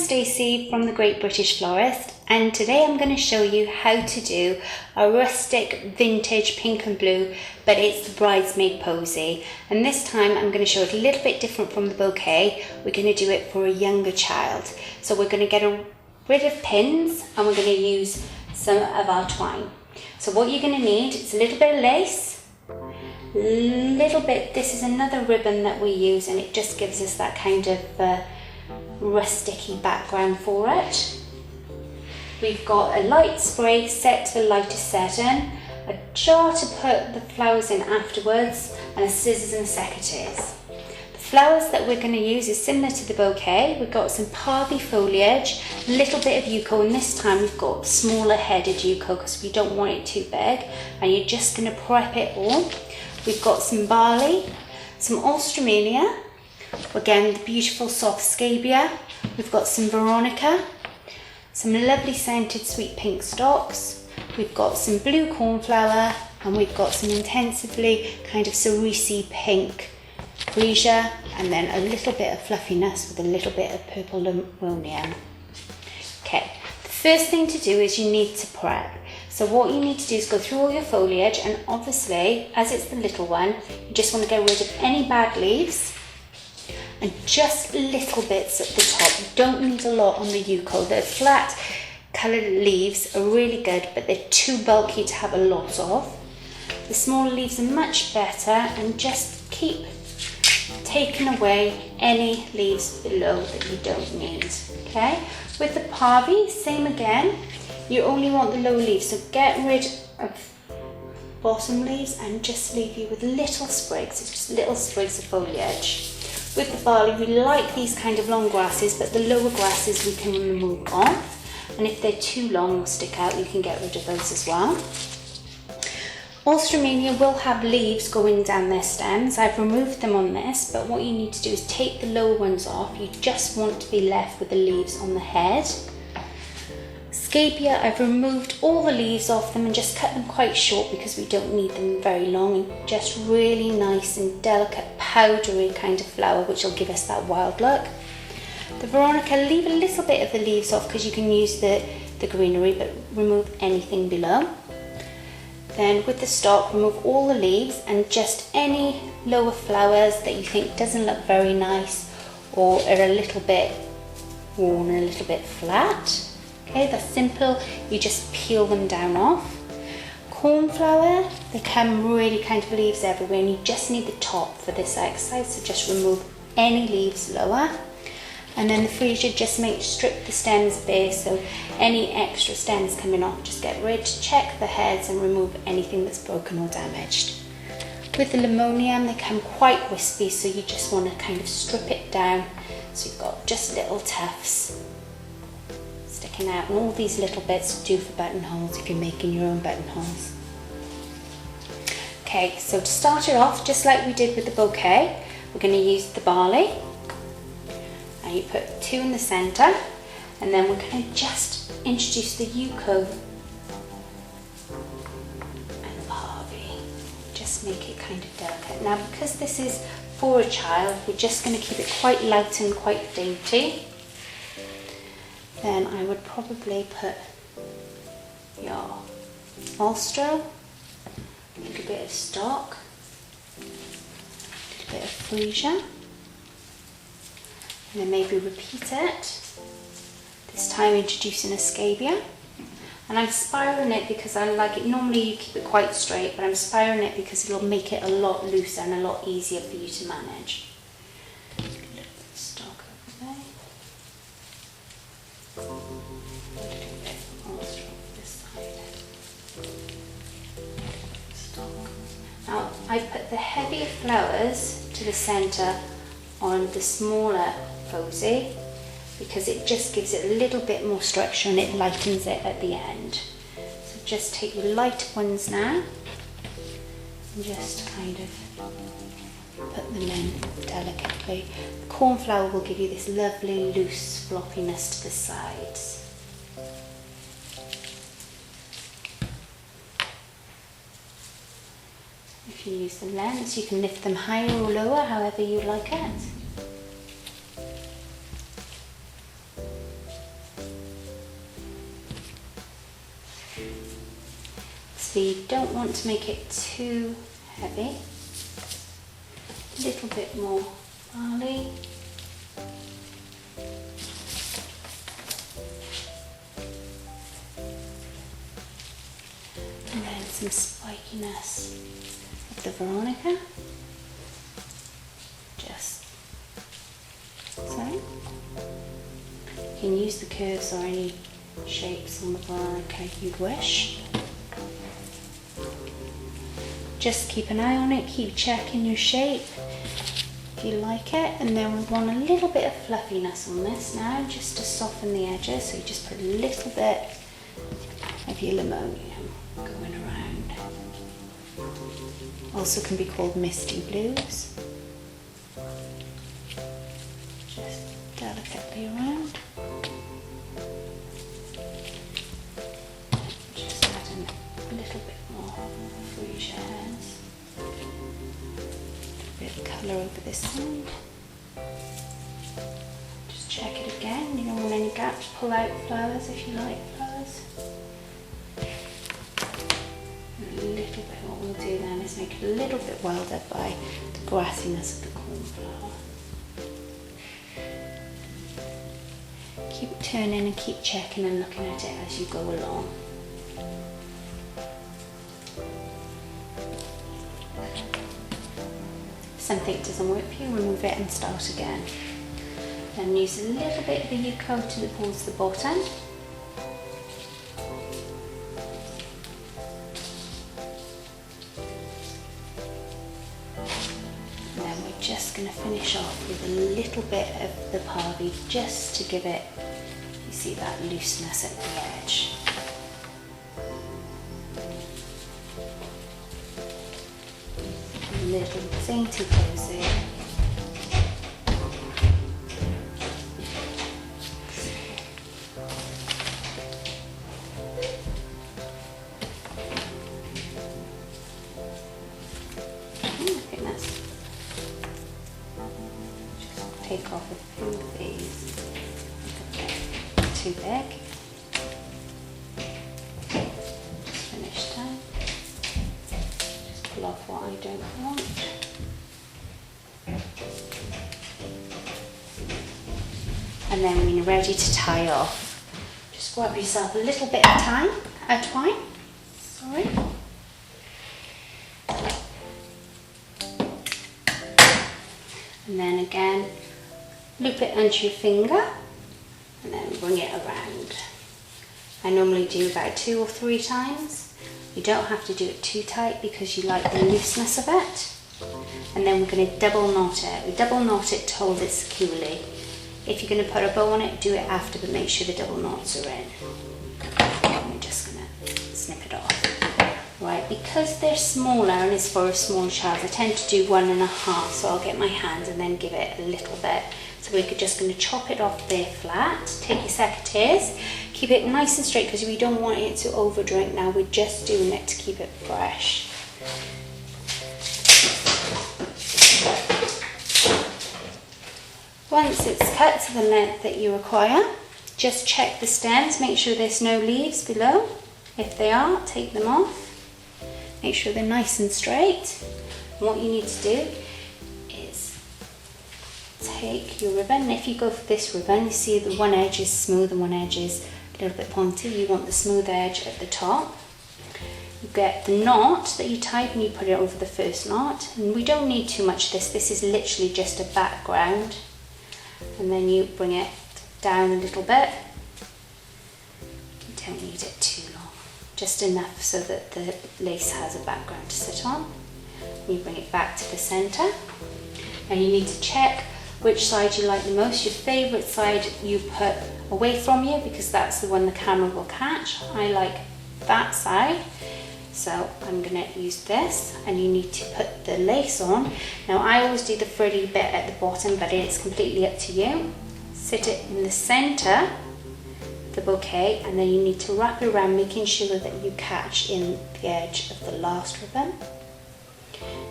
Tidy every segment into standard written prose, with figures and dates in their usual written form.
Stacey from the Great British Florist, and today I'm going to show you how to do a rustic vintage pink and blue, but it's the Bridesmaid Posy. And this time I'm going to show it a little bit different from the bouquet. We're going to do it for a younger child. So we're going to get rid of pins and we're going to use some of our twine. So what you're going to need is a little bit of lace, little bit, this is another ribbon that we use, and it just gives us that kind of rusticy background for it. We've got a light spray set to the lightest setting, a jar to put the flowers in afterwards, and a scissors and a secateurs. The flowers that we're going to use is similar to the bouquet. We've got some parby foliage, a little bit of yucca, and this time we've got smaller headed yucca because we don't want it too big, and you're just going to prep it all. We've got some barley, some alstroemelia, again the beautiful soft scabia. We've got some veronica, some lovely scented sweet pink stalks. We've got some blue cornflower, and we've got some intensively kind of cerise pink freesia, and then a little bit of fluffiness with a little bit of purple limonium. Okay, the first thing to do is you need to prep. So what you need to do is go through all your foliage, and obviously, as it's the little one, you just want to get rid of any bad leaves and just little bits at the top. You don't need a lot on the yucca. The flat coloured leaves are really good, but they're too bulky to have a lot of. The smaller leaves are much better, and just keep taking away any leaves below that you don't need. Okay, with the parby, same again. You only want the low leaves, so get rid of bottom leaves and just leave you with little sprigs, just little sprigs of foliage. With the barley, we like these kind of long grasses, but the lower grasses we can remove off, and if they're too long or stick out, you can get rid of those as well. Alstroemelia will have leaves going down their stems. I've removed them on this, but what you need to do is take the lower ones off. You just want to be left with the leaves on the head. Scabia, I've removed all the leaves off them and just cut them quite short because we don't need them very long, and just really nice and delicate powdery kind of flower, which will give us that wild look. The veronica, leave a little bit of the leaves off because you can use the greenery, but remove anything below. Then with the stalk, remove all the leaves and just any lower flowers that you think doesn't look very nice or are a little bit worn and a little bit flat. Okay, that's simple, you just peel them down off. Cornflower, they come really kind of leaves everywhere, and you just need the top for this exercise, so just remove any leaves lower. And then the freesia, just strip the stems bare, so any extra stems coming off, just get rid, check the heads and remove anything that's broken or damaged. With the limonium, they come quite wispy, so you just want to kind of strip it down, so you've got just little tufts sticking out, and all these little bits do for buttonholes if you're making your own buttonholes. Okay, so to start it off, just like we did with the bouquet, we're going to use the barley, and you put 2 in the centre, and then we're going to just introduce the yucca and the parby, just make it kind of delicate. Now because this is for a child, we're just going to keep it quite light and quite dainty. Then I would probably put your alstro, a little bit of stock, a little bit of freesia, and then maybe repeat it, this time introducing a scabia. And I'm spiraling it because I like it. Normally you keep it quite straight, but I'm spiraling it because it'll make it a lot looser and a lot easier for you to manage. A little bit of stock over there. A little bit of alstro on this side. Stock. Now I've put the heavier flowers to the centre on the smaller posy because it just gives it a little bit more structure and it lightens it at the end. So just take your light ones now and just kind of put them in delicately. The cornflower will give you this lovely loose floppiness to the sides. If you use the lens, you can lift them higher or lower, however you like it. So you don't want to make it too heavy. A little bit more barley. And then some spikiness of the Veronica. Just so. You can use the curves or any shapes on the Veronica you'd wish. Just keep an eye on it, keep checking your shape if you like it, and then we want a little bit of fluffiness on this now, just to soften the edges. So you just put a little bit of your limoleum going around. Also can be called misty blues. Just delicately around. Just adding a little bit more freesia hairs. A bit of colour over this side. Just check it again. You don't want any gaps. Pull out flowers if you like flowers. And a little bit. What we'll do then is make it a little bit wilder by the grassiness of the cornflower. Keep turning and keep checking and looking at it as you go along. If something doesn't work for you, remove it and start again. Then use a little bit of the Yuko towards the bottom. And then we're just going to finish off with a little bit of the Posy just to give it, you see that looseness at the edge. Little dainty Posy. I think that's just take off a few of these. Too big. Just finish that. Pull off what I don't want. And then when you're ready to tie off, just grab yourself a little bit of twine. Sorry. And then again, loop it under your finger and then bring it around. I normally do about 2 or 3 times. You don't have to do it too tight because you like the looseness of it. And then we're going to double knot it. We double knot it to hold it securely. If you're going to put a bow on it, do it after, but make sure the double knots are in. I'm just going to snip it off. Right, because they're smaller and it's for a small child, I tend to do 1.5, so I'll get my hand and then give it a little bit. So we're just going to chop it off there flat. Take your secateurs, keep it nice and straight because we don't want it to over drink now. We're just doing it to keep it fresh. Once it's cut to the length that you require, just check the stems, make sure there's no leaves below. If they are, take them off. Make sure they're nice and straight. And what you need to do is take your ribbon, and if you go for this ribbon, you see the one edge is smooth and one edge is a little bit pointy. You want the smooth edge at the top. You get the knot that you tie and you put it over the first knot. And we don't need too much of this. This is literally just a background. And then you bring it down a little bit. You don't need it too long, just enough so that the lace has a background to sit on. You bring it back to the centre, and you need to check which side you like the most. Your favourite side you put away from you because that's the one the camera will catch. I like that side, so I'm going to use this, and you need to put the lace on. Now I always do the frilly bit at the bottom, but it's completely up to you. Sit it in the centre, the bouquet, and then you need to wrap it around, making sure that you catch in the edge of the last ribbon.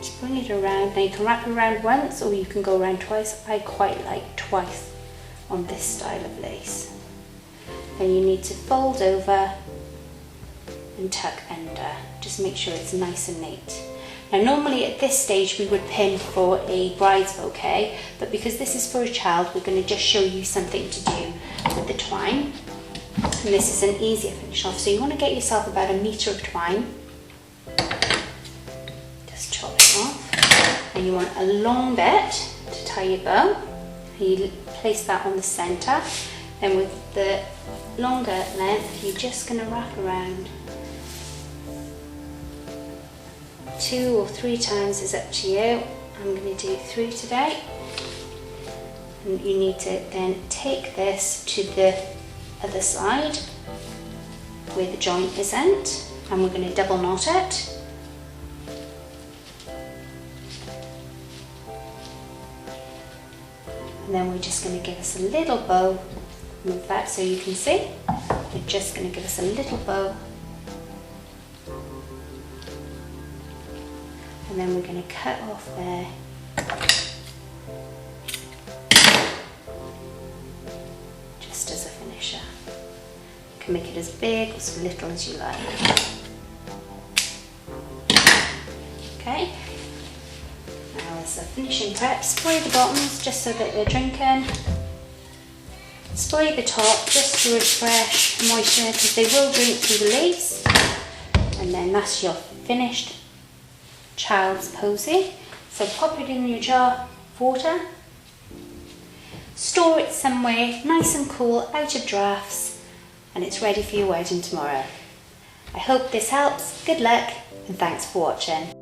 Just bring it around. Now you can wrap it around once or you can go around twice. I quite like twice on this style of lace. Then you need to fold over and tuck under. Just make sure it's nice and neat. Now normally at this stage we would pin for a bride's bouquet, but because this is for a child, we're going to just show you something to do with the twine. And this is an easier finish off. So you want to get yourself about 1 meter of twine. Just chop it off. And you want a long bit to tie your bow. You place that on the centre. Then with the longer length, you're just going to wrap around 2 or 3 times is up to you. I'm going to do 3 today. And you need to then take this to the other side where the joint isn't, and we're going to double knot it. And then we're just going to give us a little bow. Move that so you can see. We're just going to give us a little bow. And then we're going to cut off there. Just as a finisher. You can make it as big or as little as you like. Okay. Now as a finishing prep, spray the bottoms just so that they're drinking. Spray the top just to refresh moisture because they will drink through the leaves. And then that's your finished child's posy. So pop it in your jar of water. Store it somewhere nice and cool, out of drafts, and it's ready for your wedding tomorrow. I hope this helps. Good luck and thanks for watching.